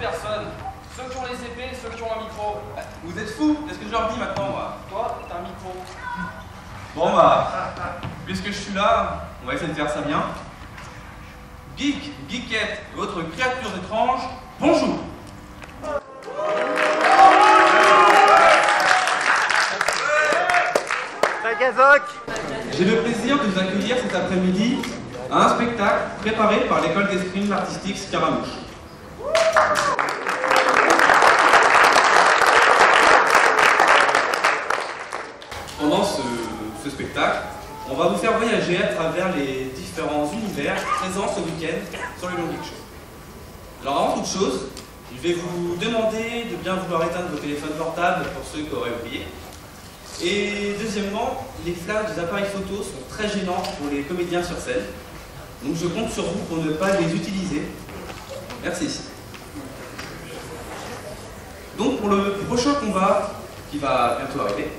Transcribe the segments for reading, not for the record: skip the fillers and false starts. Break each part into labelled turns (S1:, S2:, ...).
S1: personnes. Ceux qui ont les épées et ceux qui ont un micro.
S2: Vous êtes fous? Qu'est-ce que je leur dis maintenant, moi?
S1: Toi, t'as un micro.
S2: Bon bah, puisque je suis là, on va essayer de faire ça bien. Geek, geekette, votre créature étrange, bonjour. J'ai le plaisir de vous accueillir cet après-midi à un spectacle préparé par l'école d'escrime artistique Scaramouche. Pendant ce spectacle, on va vous faire voyager à travers les différents univers présents ce week-end sur le Lyon Geek Show. Alors avant toute chose, je vais vous demander de bien vouloir éteindre vos téléphones portables pour ceux qui auraient oublié. Et deuxièmement, les flashs des appareils photo sont très gênants pour les comédiens sur scène. Donc je compte sur vous pour ne pas les utiliser. Merci. Donc pour le prochain combat qui va bientôt arriver,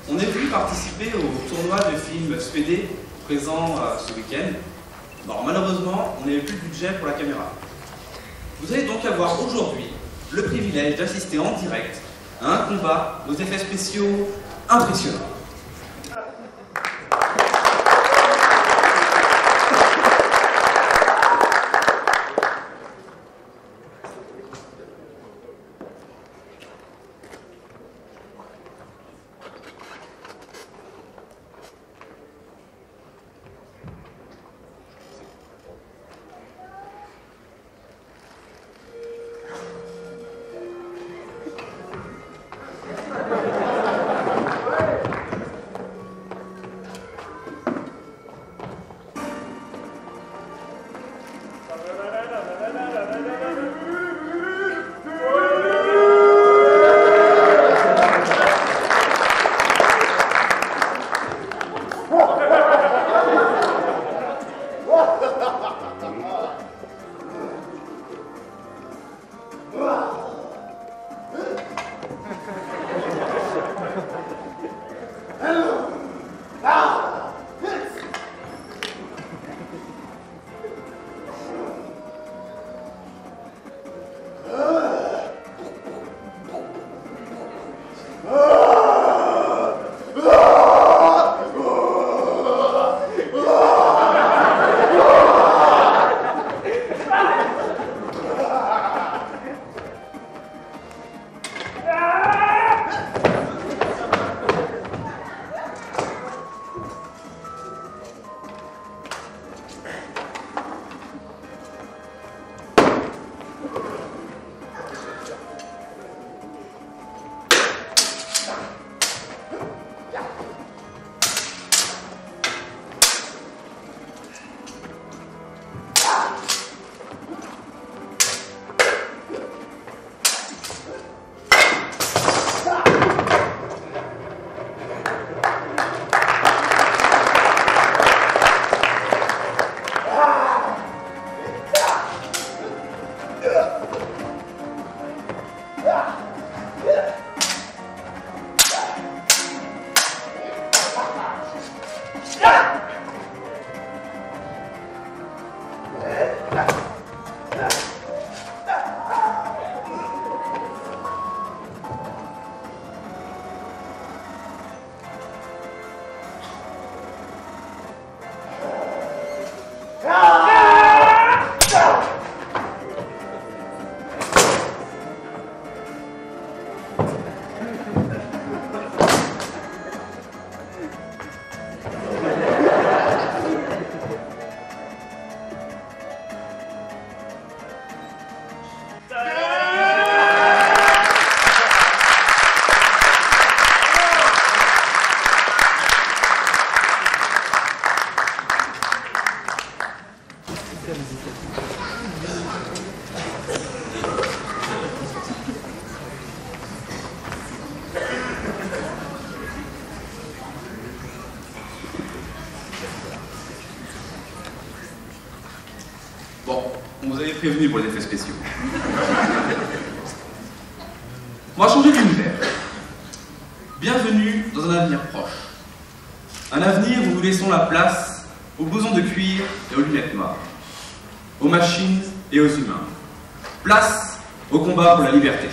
S2: on est venu participer au tournoi de films Spédé présent ce week-end. Alors malheureusement, on n'avait plus de budget pour la caméra. Vous allez donc avoir aujourd'hui le privilège d'assister en direct à un combat aux effets spéciaux impressionnants. Bon, on vous avait prévenu pour les effets spéciaux. On va changer d'univers. Bienvenue dans un avenir proche. Un avenir où nous laissons la place aux blousons de cuir et aux lunettes noires, aux machines et aux humains. Place au combat pour la liberté.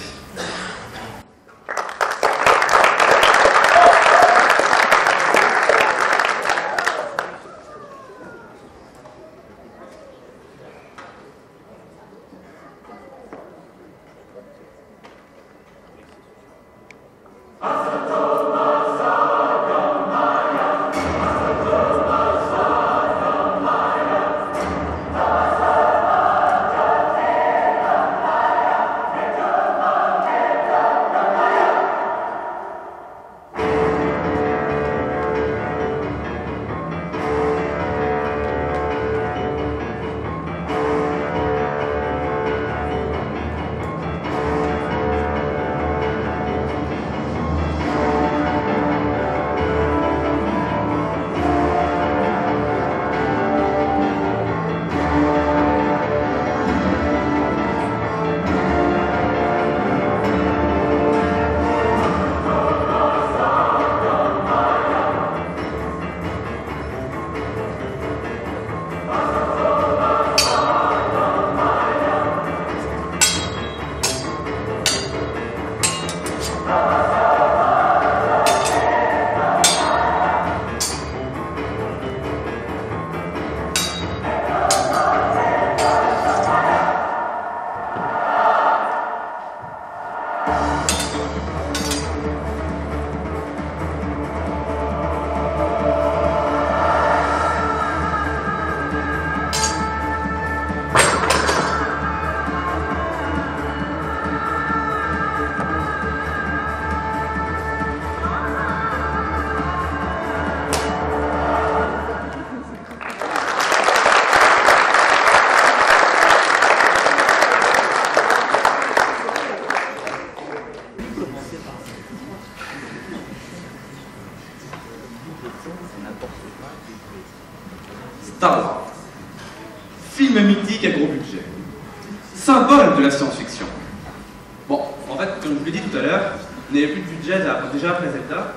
S2: Star Wars. Film mythique à gros budget. Symbole de la science-fiction. Bon, en fait, comme je vous l'ai dit tout à l'heure, vous n'avez plus de budget déjà après Zelda,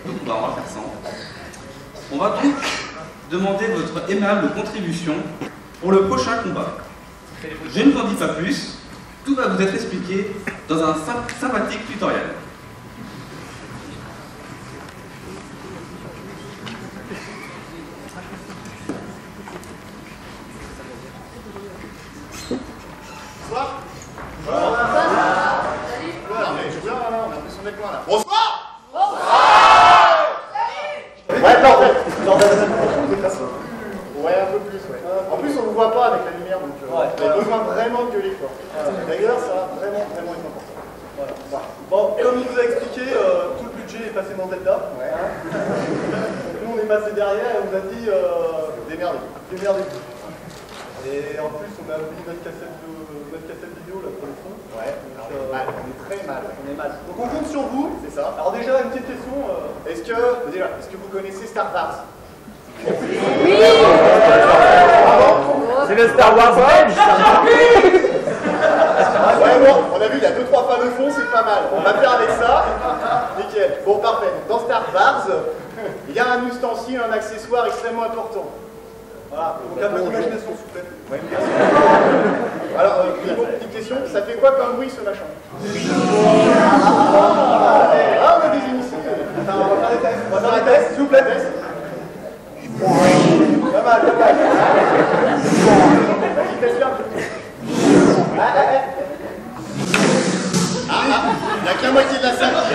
S2: donc on va faire sans. On va donc demander votre aimable contribution pour le prochain combat. Je ne vous en dis pas plus, tout va vous être expliqué dans un sympathique tutoriel.
S3: Bonsoir. Ouais, bordel. Ouais, un peu plus, ouais. En plus, on ne vous voit pas avec la lumière, donc on a besoin vraiment de gueuler, quoi. D'ailleurs, ça va vraiment être important. Voilà.
S4: Bon, comme il nous a expliqué, tout le budget est passé dans Zelda.
S3: Ouais.
S4: Nous, on est passé derrière et on nous a dit
S3: Démerdez-vous.
S4: démerdez-vous. Et en plus, on a oublié notre cassette vidéo là, pour le fond.
S3: Ouais, on est très mal.
S4: On est mal. Donc on compte sur vous.
S3: C'est ça.
S4: Alors déjà, une petite question.
S3: Est-ce que vous connaissez Star Wars?
S5: Oui.
S3: C'est le Star Wars belge. Ouais, bon, on a vu, il y a 2-3 pas de fond, c'est pas mal. On va faire avec ça. Nickel. Bon, parfait. Dans Star Wars, il y a un ustensile, un accessoire extrêmement important.
S4: Voilà, donc un peu d'imagination, s'il vous plaît.
S3: Ouais, merci. Alors, petite question, ça fait quoi comme bruit ce machin? Ah, on a des initiés.
S4: Attends, on va faire des tests. On va faire des tests, s'il vous plaît. Pas mal, pas mal.
S3: Vas-y, teste-le un peu. Il n'y a que la moitié de la salle qui...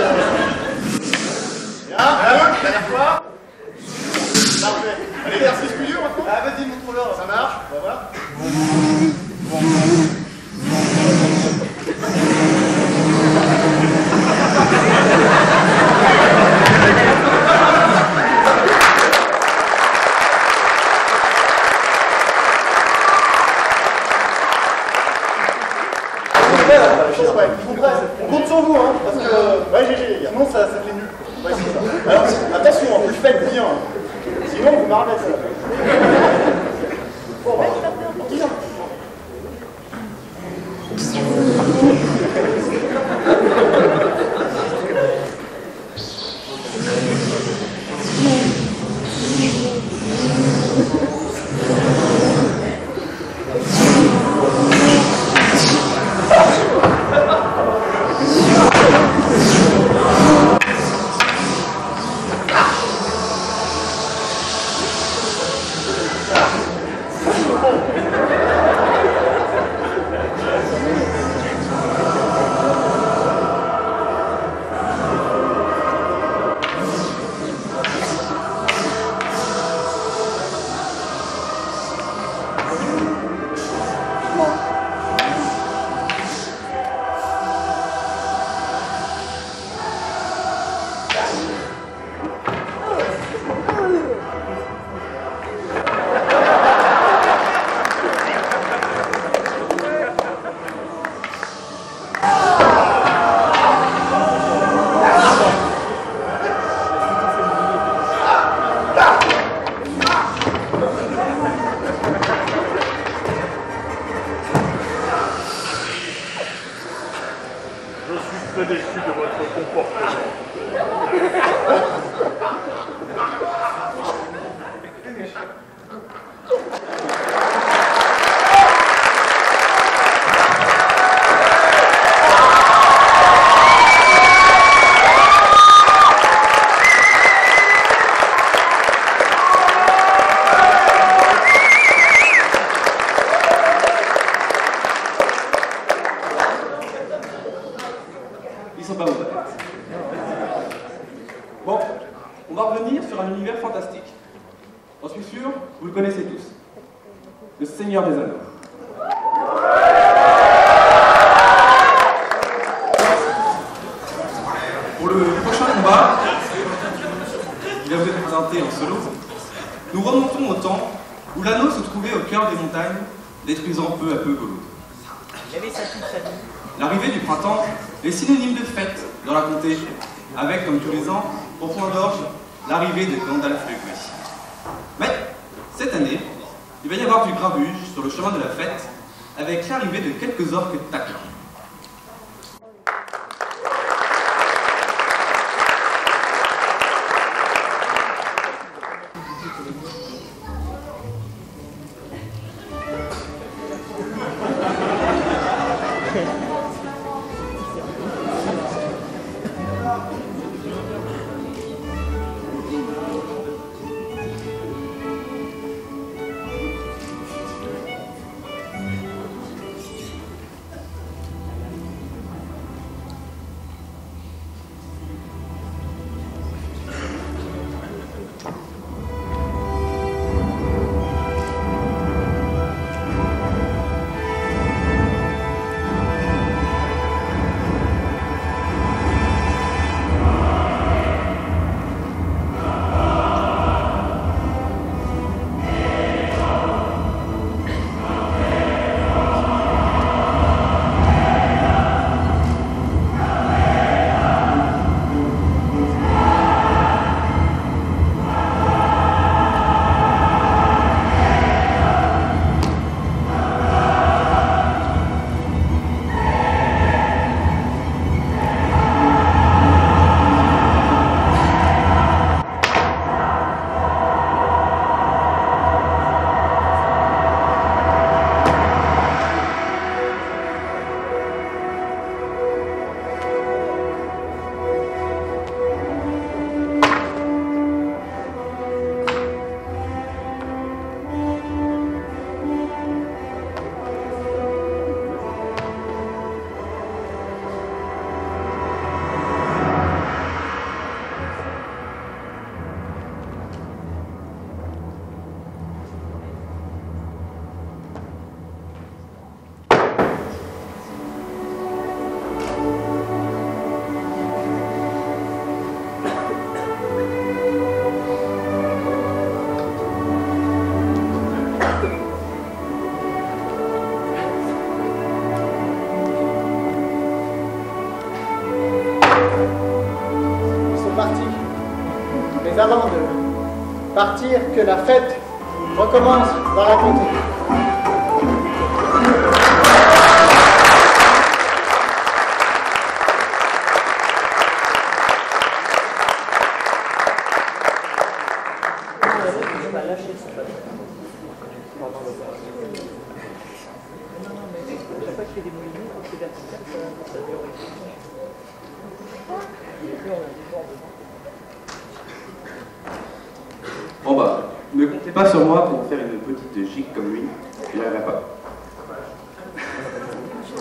S3: dernière fois. Parfait. L'exercice plus dur maintenant.
S4: Ah, vas-y, montre-leur.
S3: Ça marche, on va voir.
S4: On compte sur vous, hein, parce que
S3: Ouais, GG les gars.
S4: sinon ça fait nul.
S3: Ouais, c'est ça. Alors, attention, vous le faites bien. Sinon, vous m'arrêtez ça. Bon, dis donc.
S4: déçu de votre comportement.
S2: Ils sont pas ouverts. Bon, on va revenir sur un univers fantastique. J'en suis sûr, vous le connaissez tous. Le Seigneur des Anneaux. Pour le prochain combat, il va vous être présenté en solo. Nous remontons au temps où l'anneau se trouvait au cœur des montagnes, détruisant peu à peu Gollum. L'arrivée du printemps est synonyme de fête dans la comté, avec, comme tous les ans, au point d'orge, l'arrivée de Gandalf le Gris. Mais, cette année, il va y avoir du grabuge sur le chemin de la fête, avec l'arrivée de quelques orques taquins.
S3: Mais avant de partir, que la fête recommence dans la comté.
S2: Bon bah, ne comptez pas sur moi pour faire une petite gigue comme lui, il n'y arriverait pas.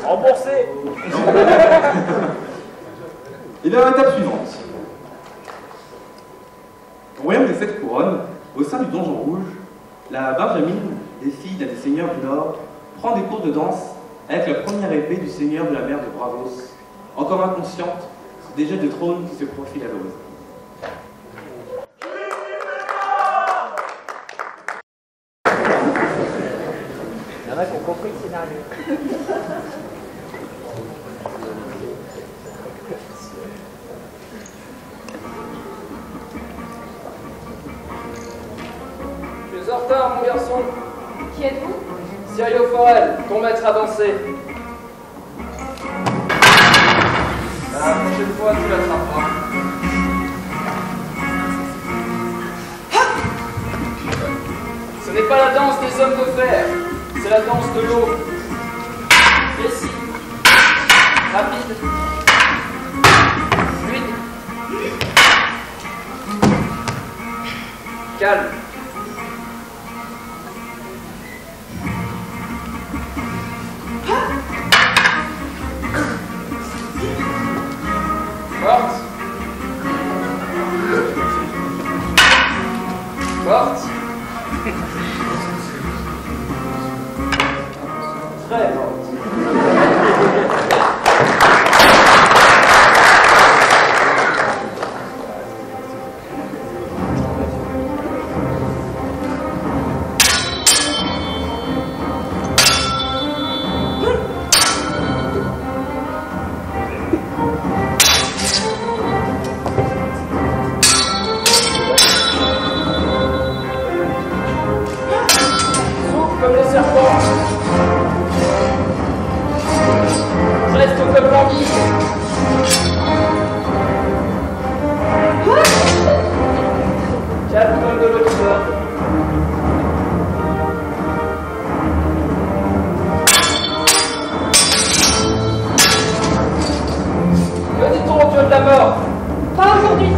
S1: Remboursé.
S2: Et bien, l'étape suivante. Au royaume des 7 couronnes, au sein du donjon rouge, la Benjamine, des filles d'un des seigneurs du Nord, prend des cours de danse avec la première épée du seigneur de la mer de Bravos, encore inconsciente des jets de trône qui se profilent à l'horizon.
S5: Il y en a qui ont compris le scénario.
S1: Tu es en retard, mon garçon.
S6: Qui êtes-vous?
S1: Sirio Forel, ton maître a dansé. La prochaine fois, tu l'attraperas. Ce n'est pas la danse des hommes de fer, c'est la danse de l'eau. Précis, rapide, fluide, calme. Forte. Forte. Très forte. Comme les serpents. Reste comme l'anguille. Calme comme de l'autre bord. Que dit-on au dieu de la mort?
S6: Pas aujourd'hui.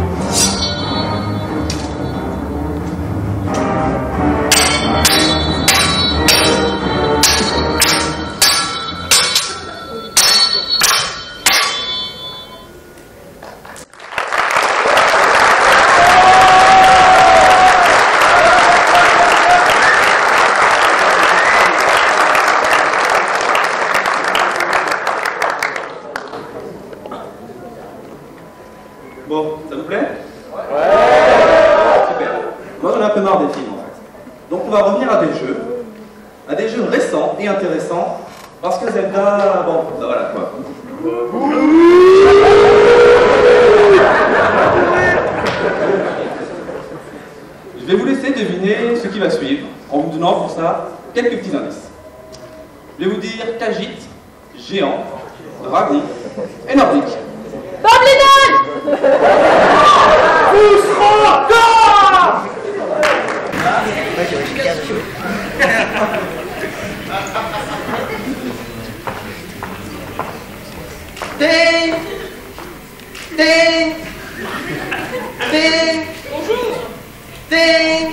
S2: Bon, ça vous plaît? Ouais. Super. Moi j'en ai un peu marre des films en fait. Donc on va revenir à des jeux récents et intéressants, parce que Zelda, bon, bah voilà quoi. Je vais vous laisser deviner ce qui va suivre, en vous donnant pour ça quelques petits indices. Je vais vous dire Khajiit, géant, Ravni et nordique.
S6: Bob Lennon.
S5: Ding! Ding! Ding!
S7: Bonjour.
S5: Ding!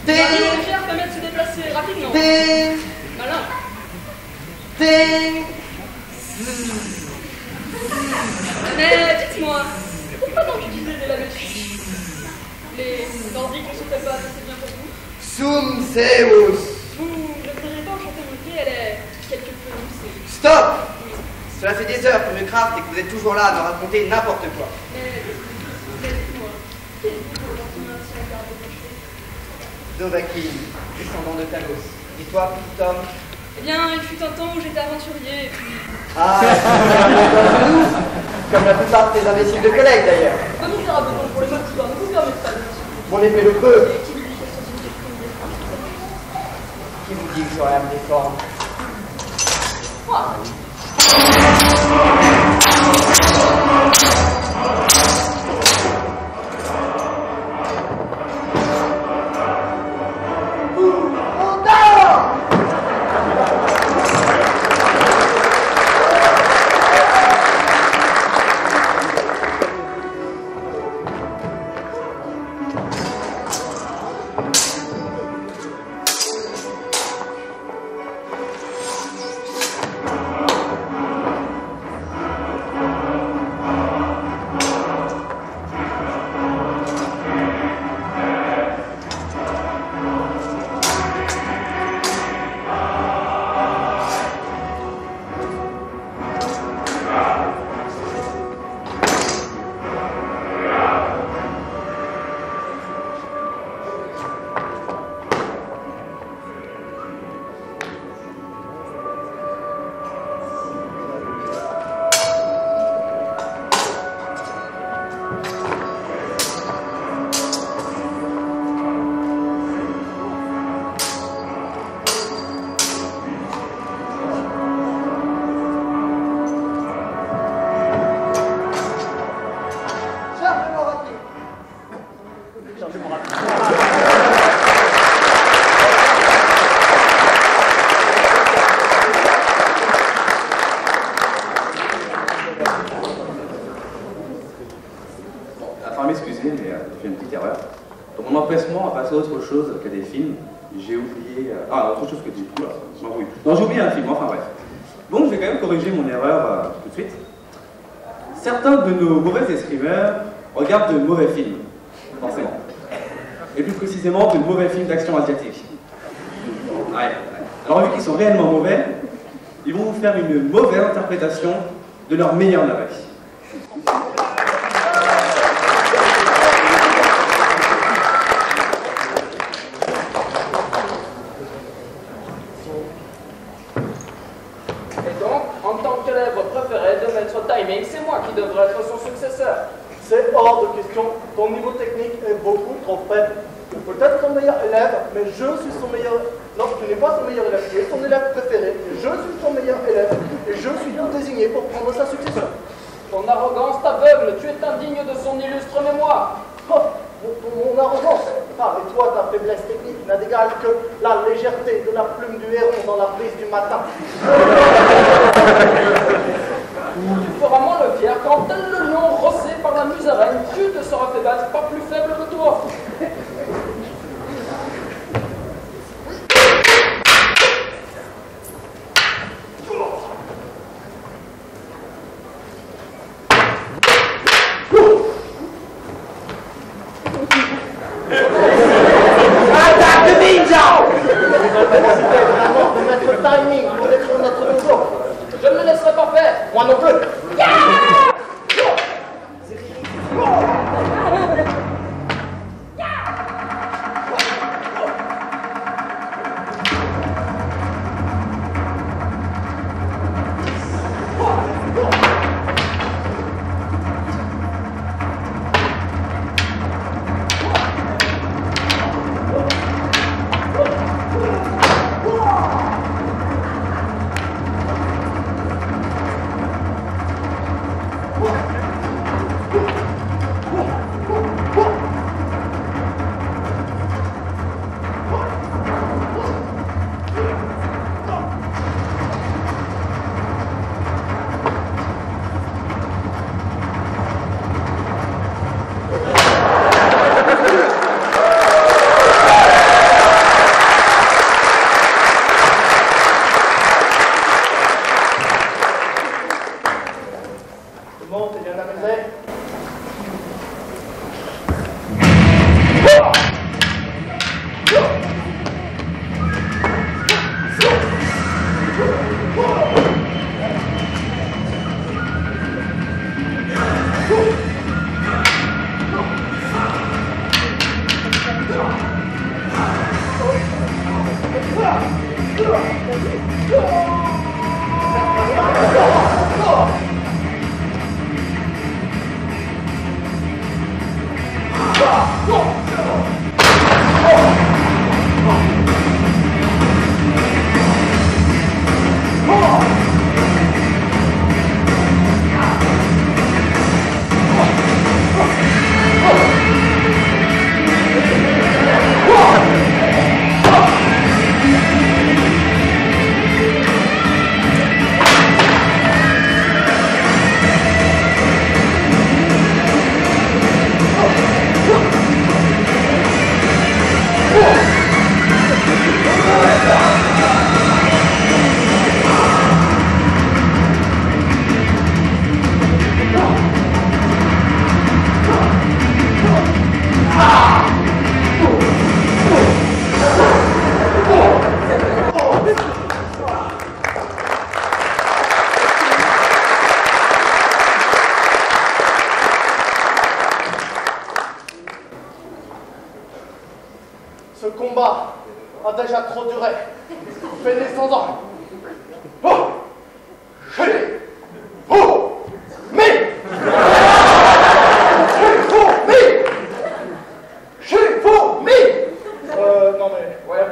S7: La
S5: Ding!
S7: rivière permet de se déplacer rapidement.
S5: Ding!
S7: Malin.
S5: Ding!
S7: Mais dites-moi, pourquoi donc utiliser la Belgique? Les Nordiques ne sont pas assez bien pour vous?
S5: Sum Zeus!
S7: Vous ne voudriez pas enchanter mon pied, elle est quelque peu douce.
S5: Stop! Cela fait des heures que je craft et que vous êtes toujours là à me raconter n'importe quoi.
S7: Mais dites-moi, qui est-vous pour l'ordinateur sur la garde de vos cheveux?
S5: Dovahkiin, descendant de Talos. Et toi, petit homme?
S7: Eh bien, il fut un temps où j'étais aventurier et puis...
S5: Ah, comme la plupart de tes imbéciles de collègues d'ailleurs.
S7: Un misérable nom pour les motifs, ne vous permettez pas de me suivre.
S5: Mon épée le creux.
S7: Et qui vous dit que c'est une question de
S5: Qui vous dit que j'aurais à me défendre?
S7: Moi.
S8: passer à autre chose que des films. J'ai oublié... Ah, autre chose que des films. Non, j'ai oublié un film, enfin bref. Bon, je vais quand même corriger mon erreur tout de suite. Certains de nos mauvais escrimeurs regardent de mauvais films, forcément. Et plus précisément, de mauvais films d'action asiatique. Ouais. Alors, vu qu'ils sont réellement mauvais, ils vont vous faire une mauvaise interprétation de leur meilleur navet.
S1: Timing, c'est moi qui devrais être son successeur.
S4: C'est hors de question. Ton niveau technique est beaucoup trop faible. Peut-être son meilleur élève, mais je suis son meilleur... Non, tu n'es pas son meilleur élève, tu es son élève préféré. Je suis son meilleur élève et je suis tout désigné pour prendre sa succession.
S1: Ton arrogance t'aveugle, tu es indigne de son illustre mémoire.
S4: Oh, mon arrogance. Ah, et toi, ta faiblesse technique n'a d'égal que la légèreté de la plume du héron dans la brise du matin.
S1: Tu feras moins le fier quand, tel le lion rossé par la musaraigne, tu te seras fait battre par plus faible que toi.
S5: Attaque de ninja!
S4: De mettre timing pour détruire notre niveau.
S1: Je ne le laisserai pas faire.
S4: Moi non plus. Ce combat a déjà trop duré. Fais descendant. Oh! Chez vous! Mais! Chez vous! Mais! Chez vous! Mais! Non mais... Ouais.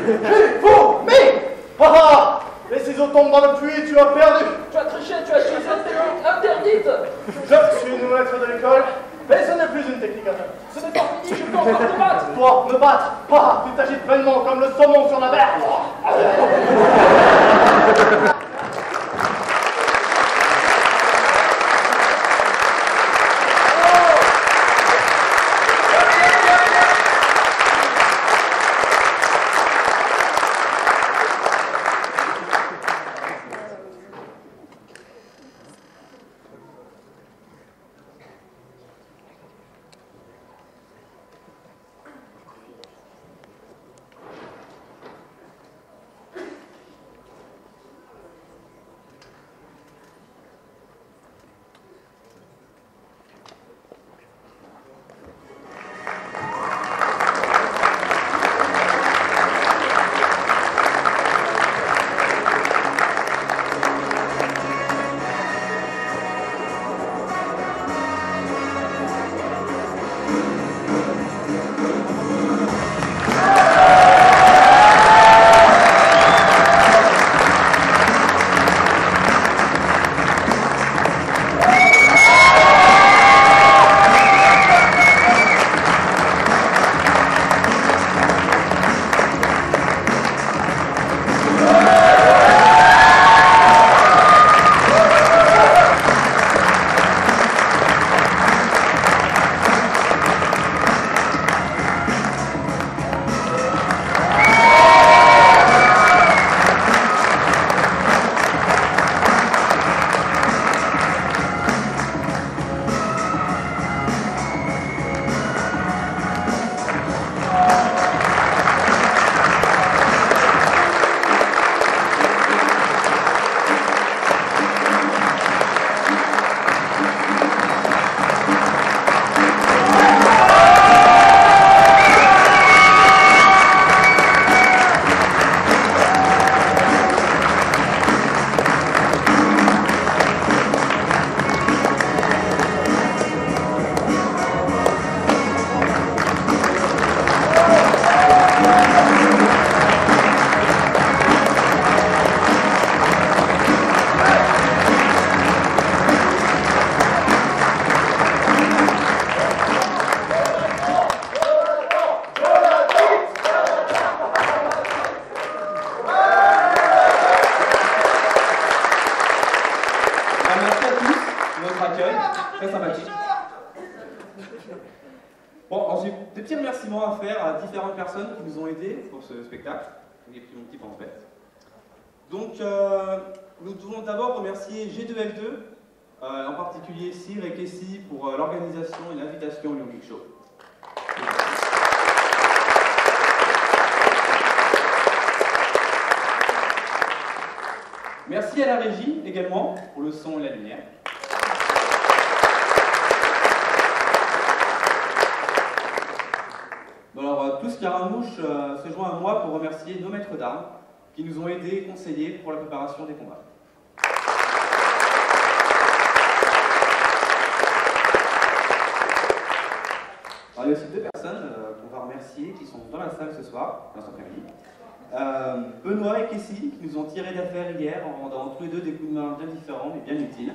S4: Chez vous! Mais! Ah ah! Les ciseaux tombent dans le puits, tu as perdu!
S1: Tu as triché, tu as utilisé une technique interdite.
S4: Je suis le maître de l'école, mais ce n'est plus une technique interdite.
S1: Ce n'est pas fini, je peux encore te battre.
S4: Toi, me battre? Ah, tu t'agites vainement comme le saumon sur la mer.
S8: petits remerciements à faire à différentes personnes qui nous ont aidés pour ce spectacle. Des petits mon petit pamphlette. Donc, nous devons d'abord remercier G2L2, en particulier Cyr et Kessie pour l'organisation et l'invitation au Lyon Geek Show. Merci à la régie également pour le son et la lumière. Bon alors, tout Scaramouche se joint à moi pour remercier nos maîtres d'armes qui nous ont aidés et conseillés pour la préparation des combats. Alors, il y a aussi deux personnes qu'on va remercier qui sont dans la salle ce soir, dans cet après-midi. Benoît et Kessie qui nous ont tiré d'affaire hier en rendant tous les deux des coups de main bien différents mais bien utiles.